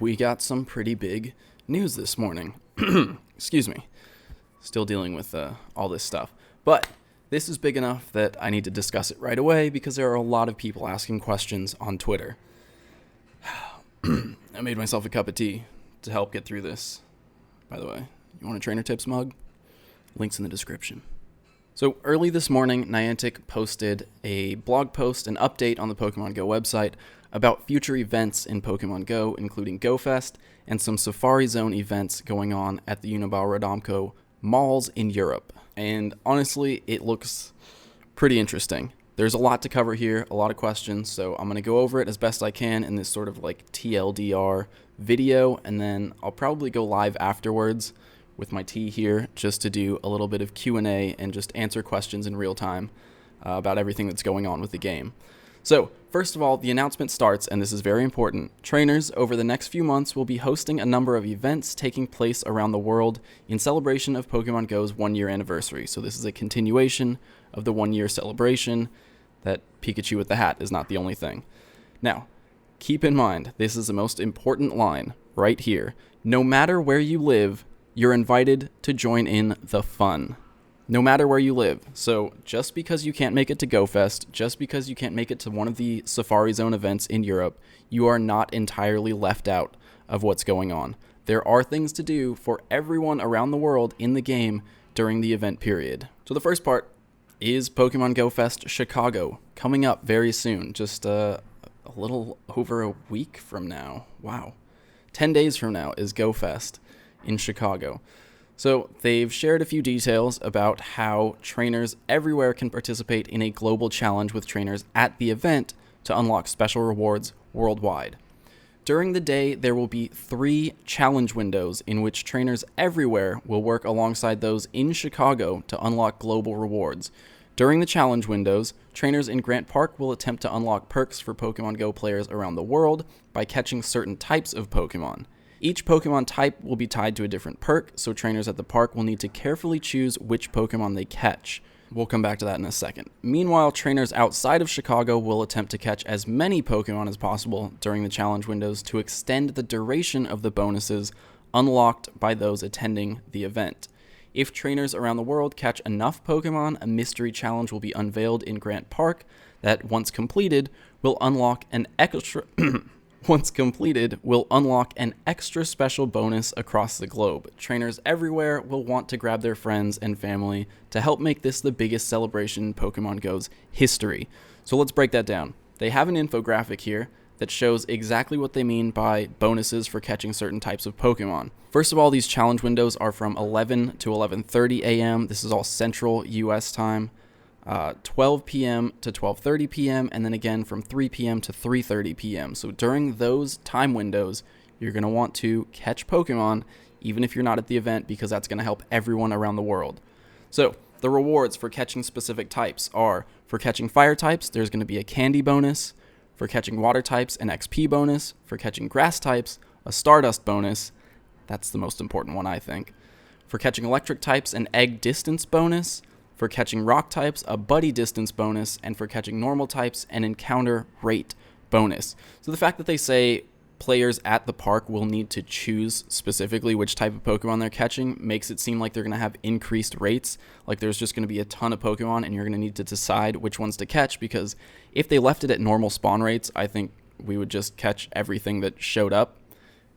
we got some pretty big news this morning. Excuse me. Still dealing with all this stuff. But this is big enough that I need to discuss it right away because there are a lot of people asking questions on Twitter. I made myself a cup of tea to help get through this. By the way, you want a Trainer Tips mug? Links in the description. So early this morning, Niantic posted a blog post, an update on the Pokemon GO website about future events in Pokemon GO, including GO Fest and some Safari Zone events going on at the Unibao-Radomco malls in Europe. And honestly, it looks pretty interesting. There's a lot to cover here, a lot of questions, so I'm going to go over it as best I can in this sort of like TLDR video, and then I'll probably go live afterwards with my tea here just to do a little bit of Q&A and just answer questions in real time about everything that's going on with the game. So, first of all, the announcement starts, and this is very important. Trainers over the next few months will be hosting a number of events taking place around the world in celebration of Pokemon GO's 1-year anniversary. So this is a continuation of the 1-year celebration. That Pikachu with the hat is not the only thing. Now, keep in mind, this is the most important line right here. No matter where you live, you're invited to join in the fun. No matter where you live. So just because you can't make it to GO Fest, just because you can't make it to one of the Safari Zone events in Europe, you are not entirely left out of what's going on. There are things to do for everyone around the world in the game during the event period. So the first part is Pokemon GO Fest Chicago, coming up very soon, just a little over a week from now. Wow. 10 days from now is GO Fest in Chicago. So they've shared a few details about how trainers everywhere can participate in a global challenge with trainers at the event to unlock special rewards worldwide. During the day, there will be 3 challenge windows in which trainers everywhere will work alongside those in Chicago to unlock global rewards. During the challenge windows, trainers in Grant Park will attempt to unlock perks for Pokemon GO players around the world by catching certain types of Pokemon. Each Pokemon type will be tied to a different perk, so trainers at the park will need to carefully choose which Pokemon they catch. We'll come back to that in a second. Meanwhile, trainers outside of Chicago will attempt to catch as many Pokemon as possible during the challenge windows to extend the duration of the bonuses unlocked by those attending the event. If trainers around the world catch enough Pokemon, a mystery challenge will be unveiled in Grant Park that, once completed, will unlock an extra special bonus across the globe. Trainers everywhere will want to grab their friends and family to help make this the biggest celebration in Pokemon GO's history. So let's break that down. They have an infographic here that shows exactly what they mean by bonuses for catching certain types of Pokemon. First of all, these challenge windows are from 11 to 11:30 a.m. This is all Central U.S. time. 12 p.m. to 12:30 p.m. and then again from 3 p.m. to 3:30 p.m. So during those time windows, you're going to want to catch Pokemon even if you're not at the event, because that's going to help everyone around the world. So the rewards for catching specific types are: for catching fire types, there's going to be a candy bonus; for catching water types, an XP bonus; for catching grass types, a Stardust bonus. That's the most important one, I think. For catching electric types, an egg distance bonus; for catching rock types, a buddy distance bonus; and for catching normal types, an encounter rate bonus. So the fact that they say players at the park will need to choose specifically which type of Pokemon they're catching makes it seem like they're going to have increased rates, like there's just going to be a ton of Pokemon and you're going to need to decide which ones to catch, because if they left it at normal spawn rates, I think we would just catch everything that showed up,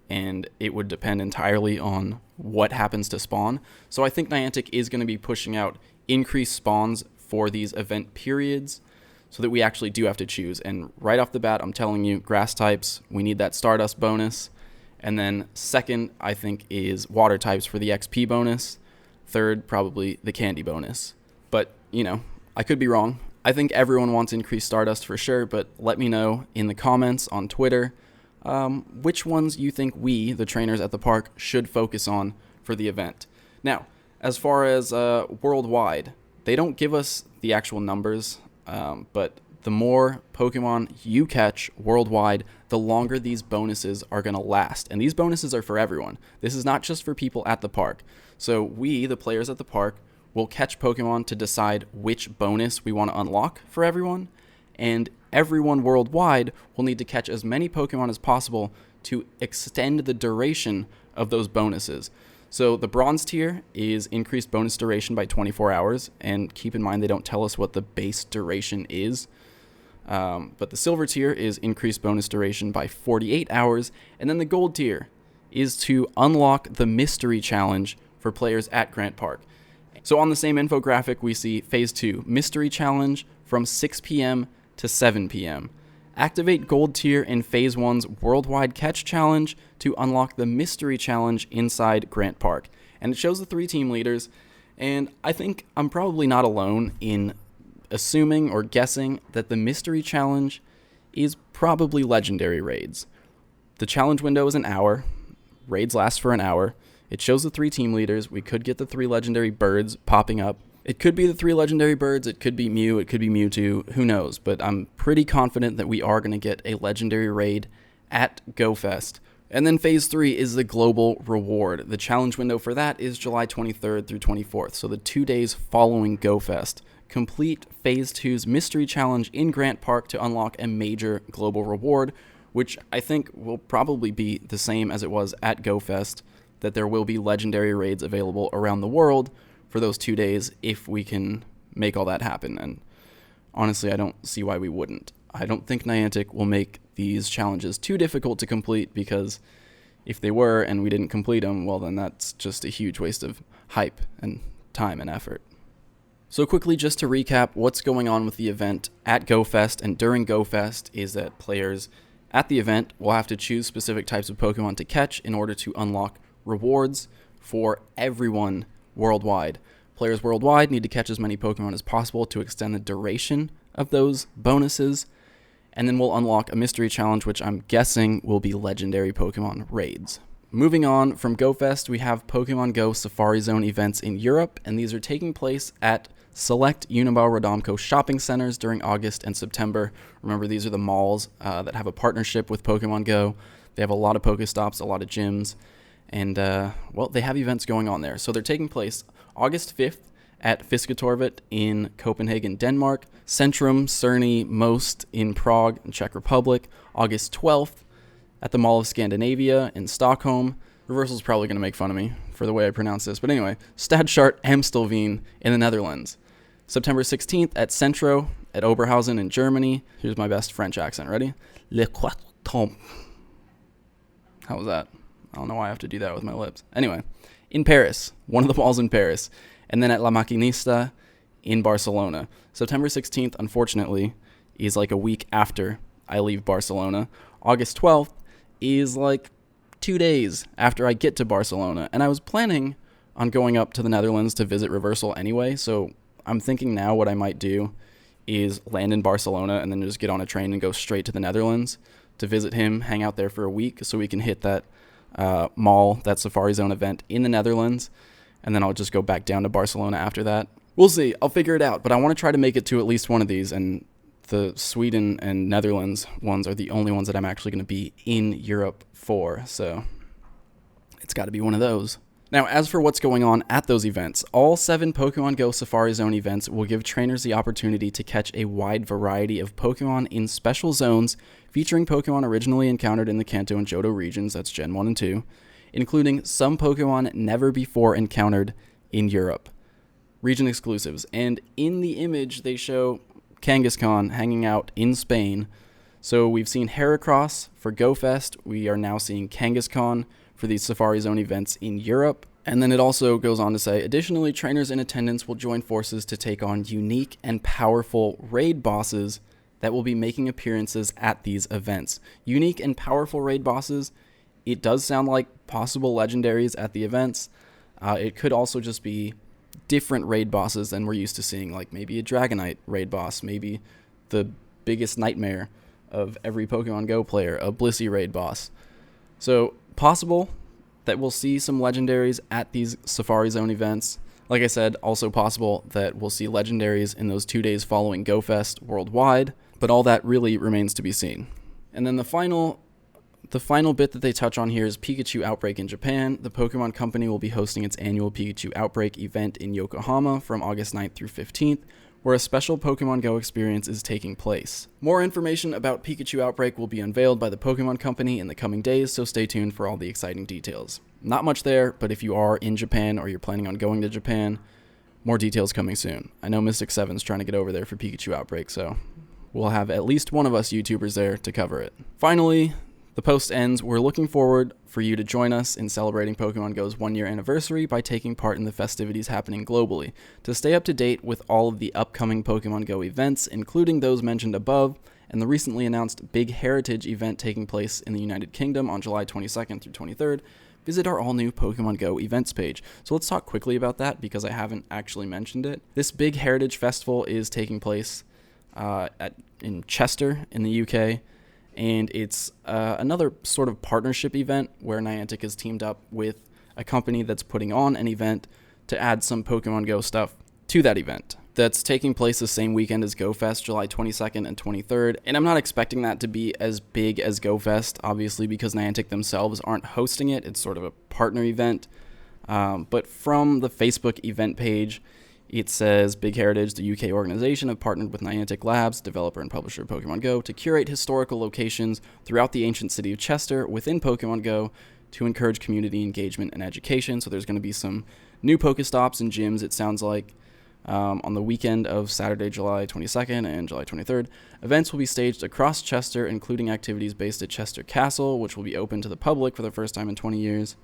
and it would depend entirely on what happens to spawn. So I think Niantic is going to be pushing out increased spawns for these event periods so that we actually do have to choose. And right off the bat, I'm telling you, grass types, we need that Stardust bonus. And then second, I think, is water types for the XP bonus. Third, probably the candy bonus. But, I could be wrong. I think everyone wants increased Stardust for sure, but let me know in the comments on Twitter which ones you think we, the trainers at the park, should focus on for the event. Now, as far as worldwide, they don't give us the actual numbers, but the more Pokemon you catch worldwide, the longer these bonuses are going to last. And these bonuses are for everyone. This is not just for people at the park. So we, the players at the park, will catch Pokemon to decide which bonus we want to unlock for everyone. And everyone worldwide will need to catch as many Pokemon as possible to extend the duration of those bonuses. So the bronze tier is increased bonus duration by 24 hours, and keep in mind they don't tell us what the base duration is. But the silver tier is increased bonus duration by 48 hours, and then the gold tier is to unlock the mystery challenge for players at Grant Park. So on the same infographic, we see Phase 2, Mystery Challenge from 6 p.m. to 7 p.m. Activate Gold Tier in Phase 1's Worldwide Catch Challenge to unlock the Mystery Challenge inside Grant Park. And it shows the 3 team leaders, and I think I'm probably not alone in assuming or guessing that the Mystery Challenge is probably Legendary Raids. The challenge window is an hour. Raids last for an hour. It shows the 3 team leaders. We could get the 3 legendary birds popping up. It could be the 3 legendary birds. It could be Mew. It could be Mewtwo. Who knows? But I'm pretty confident that we are going to get a legendary raid at GO Fest. And then Phase 3 is the global reward. The challenge window for that is July 23rd through 24th, so the 2 days following GO Fest. Complete Phase 2's Mystery Challenge in Grant Park to unlock a major global reward, which I think will probably be the same as it was at GO Fest, that there will be legendary raids available around the world for those 2 days if we can make all that happen. And honestly, I don't see why we wouldn't. I don't think Niantic will make these challenges too difficult to complete, because if they were and we didn't complete them, well, then that's just a huge waste of hype and time and effort. So quickly, just to recap, what's going on with the event at GO Fest and during GO Fest is that players at the event will have to choose specific types of Pokemon to catch in order to unlock rewards for everyone worldwide. Players worldwide need to catch as many Pokemon as possible to extend the duration of those bonuses, and then we'll unlock a mystery challenge, which I'm guessing will be legendary Pokemon raids. Moving on from GO Fest, we have Pokemon GO Safari Zone events in Europe, and these are taking place at select Unibao-Radomko shopping centers during August and September. Remember, these are the malls that have a partnership with Pokemon GO. They have a lot of Pokestops, a lot of gyms, and, well, they have events going on there. So they're taking place August 5th at Fisketorvet in Copenhagen, Denmark, Centrum, Cerny, Most in Prague, in Czech Republic, August 12th at the Mall of Scandinavia in Stockholm. Reversal's probably going to make fun of me for the way I pronounce this, but anyway, Stadschart Amstelveen in the Netherlands. September 16th at Centro at Oberhausen in Germany. Here's my best French accent. Ready? Le Quattrompe. How was that? I don't know why I have to do that with my lips. Anyway, in Paris, one of the malls in Paris. And then at La Maquinista in Barcelona. September 16th, unfortunately, is like a week after I leave Barcelona. August 12th is like 2 days after I get to Barcelona. And I was planning on going up to the Netherlands to visit Reversal anyway, so I'm thinking now what I might do is land in Barcelona and then just get on a train and go straight to the Netherlands to visit him, hang out there for a week so we can hit that mall, that Safari Zone event in the Netherlands, and then I'll just go back down to Barcelona after that. We'll see. I'll figure it out, but I want to try to make it to at least one of these, and the Sweden and Netherlands ones are the only ones that I'm actually going to be in Europe for, so it's got to be one of those. Now, as for what's going on at those events, all 7 Pokemon GO Safari Zone events will give trainers the opportunity to catch a wide variety of Pokemon in special zones featuring Pokemon originally encountered in the Kanto and Johto regions, that's Gen 1 and 2, including some Pokemon never before encountered in Europe. Region exclusives. And in the image, they show Kangaskhan hanging out in Spain. So we've seen Heracross for GO Fest. We are now seeing Kangaskhan for these Safari Zone events in Europe. And then it also goes on to say, additionally, trainers in attendance will join forces to take on unique and powerful raid bosses that will be making appearances at these events. Unique and powerful raid bosses, it does sound like possible legendaries at the events. It could also just be different raid bosses than we're used to seeing, like maybe a Dragonite raid boss, maybe the biggest nightmare of every Pokemon Go player, a Blissey raid boss. So possible that we'll see some legendaries at these Safari Zone events. Like I said, also possible that we'll see legendaries in those 2 days following GO Fest worldwide, but all that really remains to be seen. And then the final bit that they touch on here is Pikachu Outbreak in Japan. The Pokemon Company will be hosting its annual Pikachu Outbreak event in Yokohama from August 9th through 15th, where a special Pokemon GO experience is taking place. More information about Pikachu Outbreak will be unveiled by the Pokémon Company in the coming days, so stay tuned for all the exciting details. Not much there, but if you are in Japan or you're planning on going to Japan, more details coming soon. I know Mystic7's trying to get over there for Pikachu Outbreak, so we'll have at least one of us YouTubers there to cover it. Finally, the post ends. We're looking forward for you to join us in celebrating Pokemon GO's 1-year anniversary by taking part in the festivities happening globally. To stay up to date with all of the upcoming Pokemon GO events, including those mentioned above, and the recently announced Big Heritage event taking place in the United Kingdom on July 22nd through 23rd, visit our all-new Pokemon GO events page. So let's talk quickly about that because I haven't actually mentioned it. This Big Heritage Festival is taking place in Chester in the UK, and it's another sort of partnership event where Niantic has teamed up with a company that's putting on an event to add some Pokemon GO stuff to that event. That's taking place the same weekend as GO Fest, July 22nd and 23rd, and I'm not expecting that to be as big as GO Fest, obviously because Niantic themselves aren't hosting it. It's sort of a partner event, but from the Facebook event page, it says, Big Heritage, the UK organization, have partnered with Niantic Labs, developer and publisher of Pokemon GO, to curate historical locations throughout the ancient city of Chester within Pokemon GO to encourage community engagement and education. So there's going to be some new Pokestops and gyms, it sounds like, on the weekend of Saturday, July 22nd and July 23rd. Events will be staged across Chester, including activities based at Chester Castle, which will be open to the public for the first time in 20 years.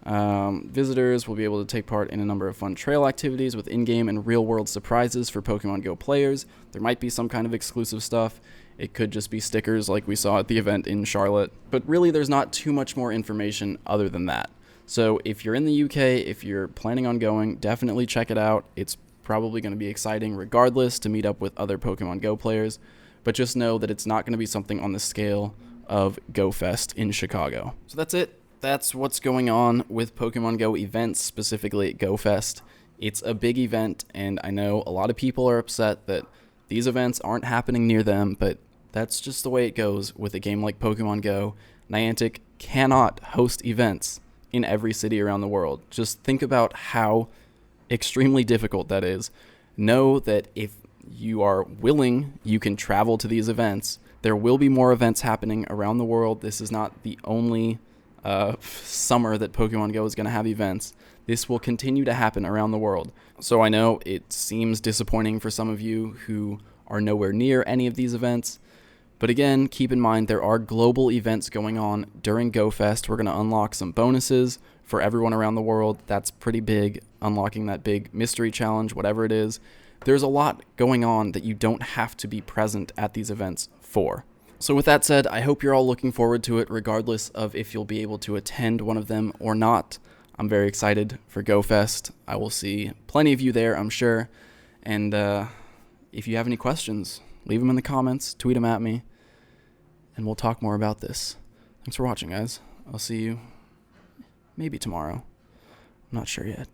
Visitors will be able to take part in a number of fun trail activities with in-game and real-world surprises for Pokemon GO players. There might be some kind of exclusive stuff. It could just be stickers like we saw at the event in Charlotte. But really, there's not too much more information other than that. So if you're in the UK, if you're planning on going, definitely check it out. It's probably going to be exciting regardless to meet up with other Pokemon GO players. But just know that it's not going to be something on the scale of GO Fest in Chicago. So that's it. That's what's going on with Pokemon GO events, specifically at GO Fest. It's a big event, and I know a lot of people are upset that these events aren't happening near them, but that's just the way it goes with a game like Pokemon GO. Niantic cannot host events in every city around the world. Just think about how extremely difficult that is. Know that if you are willing, you can travel to these events. There will be more events happening around the world. This is not the only summer that Pokemon GO is going to have events. This will continue to happen around the world. So I know it seems disappointing for some of you who are nowhere near any of these events, but again, keep in mind there are global events going on during GO Fest. We're going to unlock some bonuses for everyone around the world. That's pretty big, unlocking that big mystery challenge, whatever it is. There's a lot going on that you don't have to be present at these events for. So with that said, I hope you're all looking forward to it, regardless of if you'll be able to attend one of them or not. I'm very excited for GO Fest. I will see plenty of you there, I'm sure. And if you have any questions, leave them in the comments, tweet them at me, and we'll talk more about this. Thanks for watching, guys. I'll see you maybe tomorrow. I'm not sure yet.